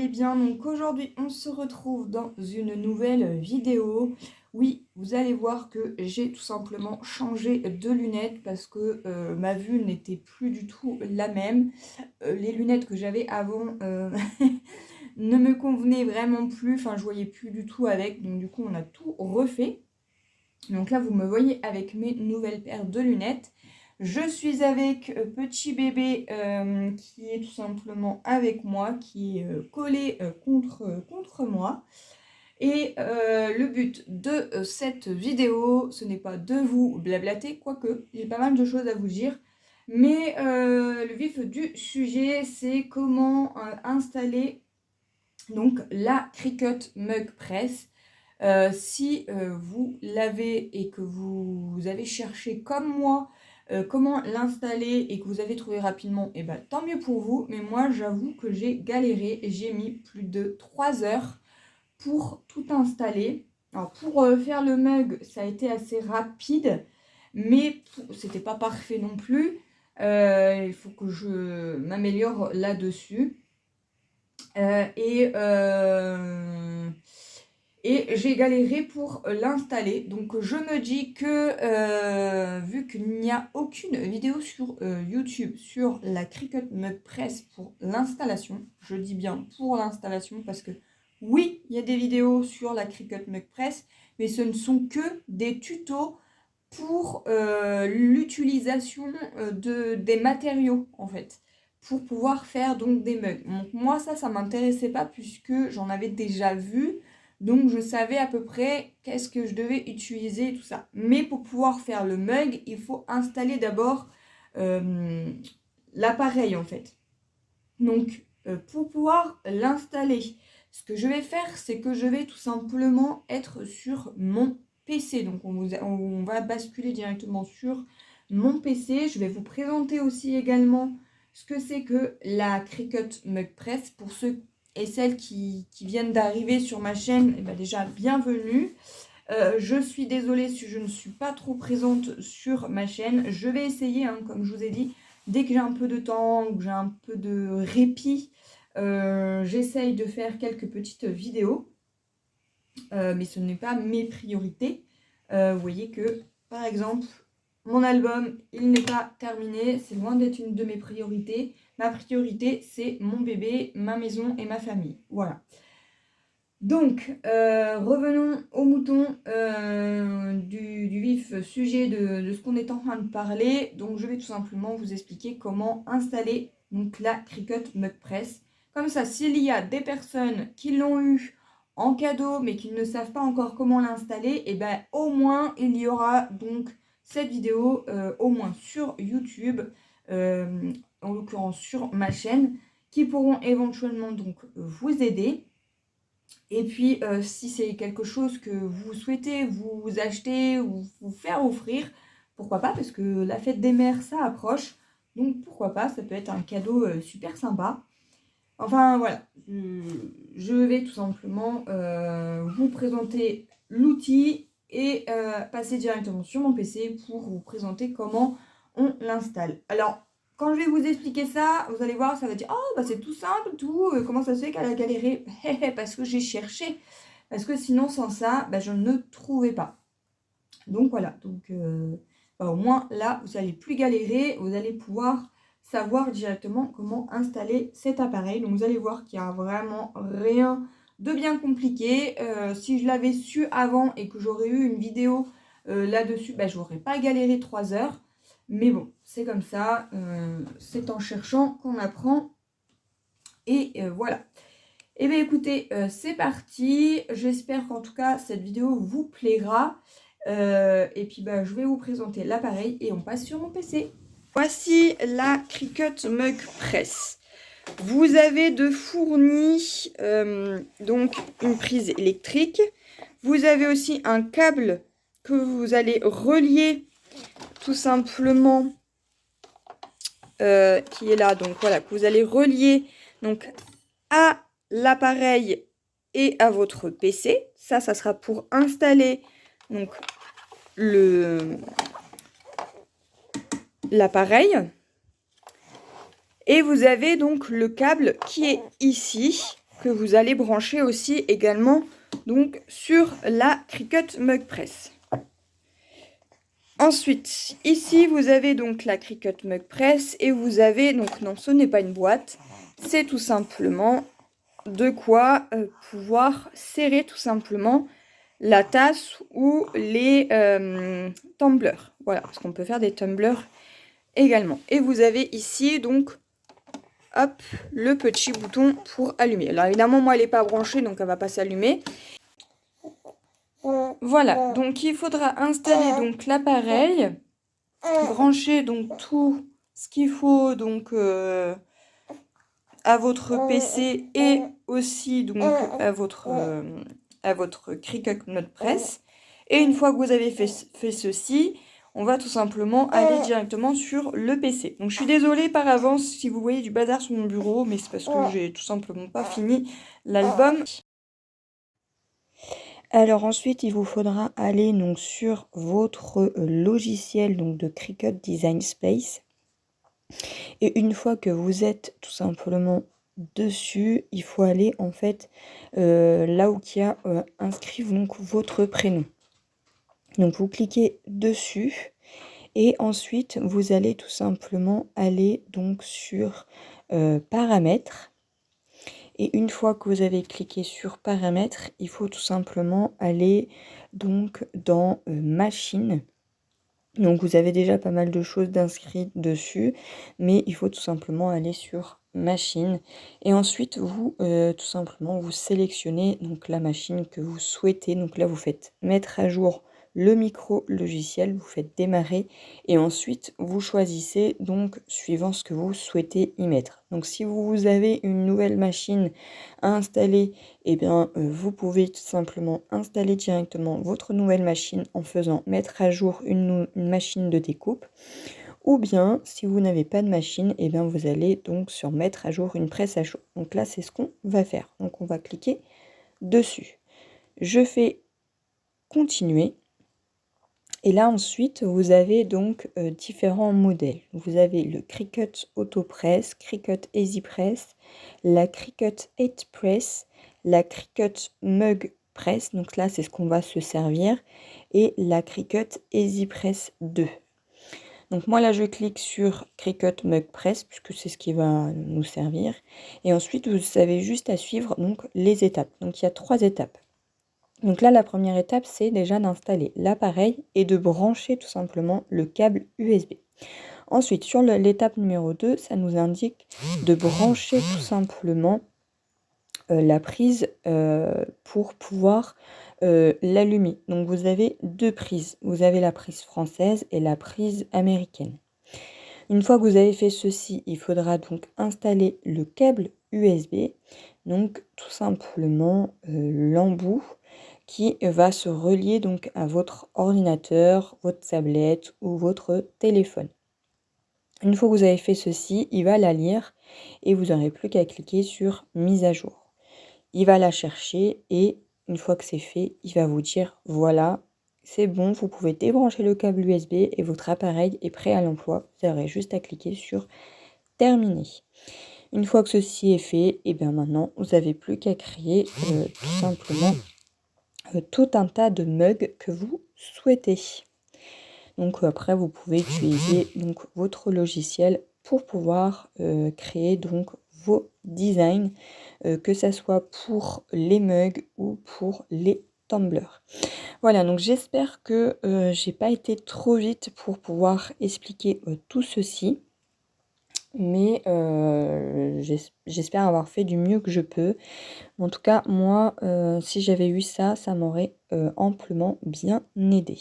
allez bien. Donc aujourd'hui, on se retrouve dans une nouvelle vidéo. Oui, vous allez voir que j'ai tout simplement changé de lunettes parce que ma vue n'était plus du tout la même. Les lunettes que j'avais avant ne me convenaient vraiment plus. Enfin, je voyais plus du tout avec. Donc du coup, on a tout refait. Donc là, vous me voyez avec mes nouvelles paires de lunettes. Je suis avec petit bébé qui est tout simplement avec moi, qui est collé contre moi. Et le but de cette vidéo, ce n'est pas de vous blablater, quoique j'ai pas mal de choses à vous dire. Mais le vif du sujet, c'est comment installer donc la Cricut Mug Press. Si vous l'avez et que vous avez cherché comme moi comment l'installer et que vous avez trouvé rapidement, et ben tant mieux pour vous. Mais moi, j'avoue que j'ai galéré et j'ai mis plus de 3 heures pour tout installer. Alors pour faire le mug, ça a été assez rapide, mais c'était pas parfait non plus. Il faut que je m'améliore là-dessus. Et j'ai galéré pour l'installer. Donc je me dis que vu qu'il n'y a aucune vidéo sur YouTube sur la Cricut Mug Press pour l'installation, je dis bien pour l'installation parce que oui, il y a des vidéos sur la Cricut Mug Press, mais ce ne sont que des tutos pour l'utilisation des matériaux en fait, pour pouvoir faire donc des mugs. Donc moi ça m'intéressait pas puisque j'en avais déjà vu, donc je savais à peu près qu'est-ce que je devais utiliser et tout ça. Mais pour pouvoir faire le mug, il faut installer d'abord l'appareil en fait. Donc pour pouvoir l'installer, ce que je vais faire, c'est que je vais tout simplement être sur mon PC. Donc on va basculer directement sur mon PC. Je vais vous présenter aussi également ce que c'est que la Cricut Mug Press. Pour ceux et celles qui viennent d'arriver sur ma chaîne, et bien déjà bienvenue. Je suis désolée si je ne suis pas trop présente sur ma chaîne. Je vais essayer, hein, comme je vous ai dit, dès que j'ai un peu de temps ou que j'ai un peu de répit, j'essaye de faire quelques petites vidéos. Mais ce n'est pas mes priorités. Vous voyez que, par exemple, mon album, il n'est pas terminé. C'est loin d'être une de mes priorités. Ma priorité, c'est mon bébé, ma maison et ma famille. Voilà. Donc, revenons au mouton du vif sujet de ce qu'on est en train de parler. Donc, je vais tout simplement vous expliquer comment installer donc, la Cricut Mug Press. Comme ça, s'il y a des personnes qui l'ont eu en cadeau mais qui ne savent pas encore comment l'installer, et ben au moins il y aura donc cette vidéo au moins sur YouTube, en l'occurrence sur ma chaîne, qui pourront éventuellement donc vous aider. Et puis, si c'est quelque chose que vous souhaitez vous acheter ou vous faire offrir, pourquoi pas, parce que la fête des mères, ça approche. Donc, pourquoi pas, ça peut être un cadeau super sympa. Enfin, voilà. Je vais tout simplement vous présenter l'outil et passer directement sur mon PC pour vous présenter comment on l'installe. Alors, quand je vais vous expliquer ça, vous allez voir, ça va dire « Oh, bah c'est tout simple, tout, comment ça se fait qu'elle a galéré ?» Parce que j'ai cherché, parce que sinon, sans ça, bah, je ne trouvais pas. Donc voilà, donc bah, au moins là, vous n'allez plus galérer, vous allez pouvoir savoir directement comment installer cet appareil. Donc vous allez voir qu'il n'y a vraiment rien de bien compliqué. Si je l'avais su avant et que j'aurais eu une vidéo là-dessus, bah, je n'aurais pas galéré 3 heures. Mais bon, c'est comme ça, c'est en cherchant qu'on apprend. Et voilà. Et bien écoutez, c'est parti. J'espère qu'en tout cas, cette vidéo vous plaira. Et puis bah, je vais vous présenter l'appareil et on passe sur mon PC. Voici la Cricut Mug Press. Vous avez de fourni donc une prise électrique. Vous avez aussi un câble que vous allez relier tout simplement qui est là. Donc voilà, que vous allez relier donc à l'appareil et à votre PC. Ça sera pour installer donc l'appareil. Et vous avez donc le câble qui est ici. que vous allez brancher aussi également donc sur la Cricut Mug Press. Ensuite, ici vous avez donc la Cricut Mug Press et vous avez, donc non, ce n'est pas une boîte, c'est tout simplement de quoi pouvoir serrer tout simplement la tasse ou les tumblers. Voilà, parce qu'on peut faire des tumblers également. Et vous avez ici donc, hop, le petit bouton pour allumer. Alors évidemment, moi elle n'est pas branchée, donc elle ne va pas s'allumer. Voilà, donc il faudra installer donc l'appareil, brancher donc tout ce qu'il faut donc à votre PC et aussi donc à votre Cricut Mug Press. Et une fois que vous avez fait ceci, on va tout simplement aller directement sur le PC. Donc je suis désolée par avance si vous voyez du bazar sur mon bureau, mais c'est parce que j'ai tout simplement pas fini l'album. Alors ensuite, il vous faudra aller donc sur votre logiciel donc de Cricut Design Space. Et une fois que vous êtes tout simplement dessus, il faut aller en fait là où il y a inscrit donc votre prénom. Donc vous cliquez dessus et ensuite vous allez tout simplement aller donc sur paramètres. Et une fois que vous avez cliqué sur paramètres, il faut tout simplement aller donc dans machine. Donc vous avez déjà pas mal de choses d'inscrites dessus, mais il faut tout simplement aller sur machine. Et ensuite vous tout simplement vous sélectionnez donc la machine que vous souhaitez. Donc là vous faites mettre à jour le micro logiciel, vous faites démarrer et ensuite vous choisissez donc suivant ce que vous souhaitez y mettre. Donc si vous avez une nouvelle machine à installer, eh bien vous pouvez tout simplement installer directement votre nouvelle machine en faisant mettre à jour une machine de découpe. Ou bien si vous n'avez pas de machine, eh bien vous allez donc sur mettre à jour une presse à chaud. Donc là c'est ce qu'on va faire. Donc on va cliquer dessus. Je fais continuer. Et là ensuite vous avez donc différents modèles. Vous avez le Cricut AutoPress, Cricut EasyPress, la Cricut 8 Press, la Cricut Mug Press, donc là c'est ce qu'on va se servir, et la Cricut EasyPress 2. Donc moi là je clique sur Cricut Mug Press puisque c'est ce qui va nous servir. Et ensuite vous avez juste à suivre donc les étapes. Donc il y a 3 étapes. Donc là, la première étape, c'est déjà d'installer l'appareil et de brancher tout simplement le câble USB. Ensuite, sur l'étape numéro 2, ça nous indique de brancher tout simplement la prise pour pouvoir l'allumer. Donc vous avez 2 prises. Vous avez la prise française et la prise américaine. Une fois que vous avez fait ceci, il faudra donc installer le câble USB. Donc tout simplement l'embout qui va se relier donc à votre ordinateur, votre tablette ou votre téléphone. Une fois que vous avez fait ceci, il va la lire et vous n'aurez plus qu'à cliquer sur mise à jour. Il va la chercher et une fois que c'est fait, il va vous dire voilà, c'est bon, vous pouvez débrancher le câble USB et votre appareil est prêt à l'emploi. Vous aurez juste à cliquer sur terminer. Une fois que ceci est fait, et bien maintenant, vous n'avez plus qu'à créer tout simplement tout un tas de mugs que vous souhaitez. Donc après vous pouvez utiliser donc votre logiciel pour pouvoir créer donc vos designs, que ça soit pour les mugs ou pour les tumblers. Voilà, donc j'espère que j'ai pas été trop vite pour pouvoir expliquer tout ceci. Mais j'espère avoir fait du mieux que je peux. En tout cas, moi, si j'avais eu ça, ça m'aurait amplement bien aidé.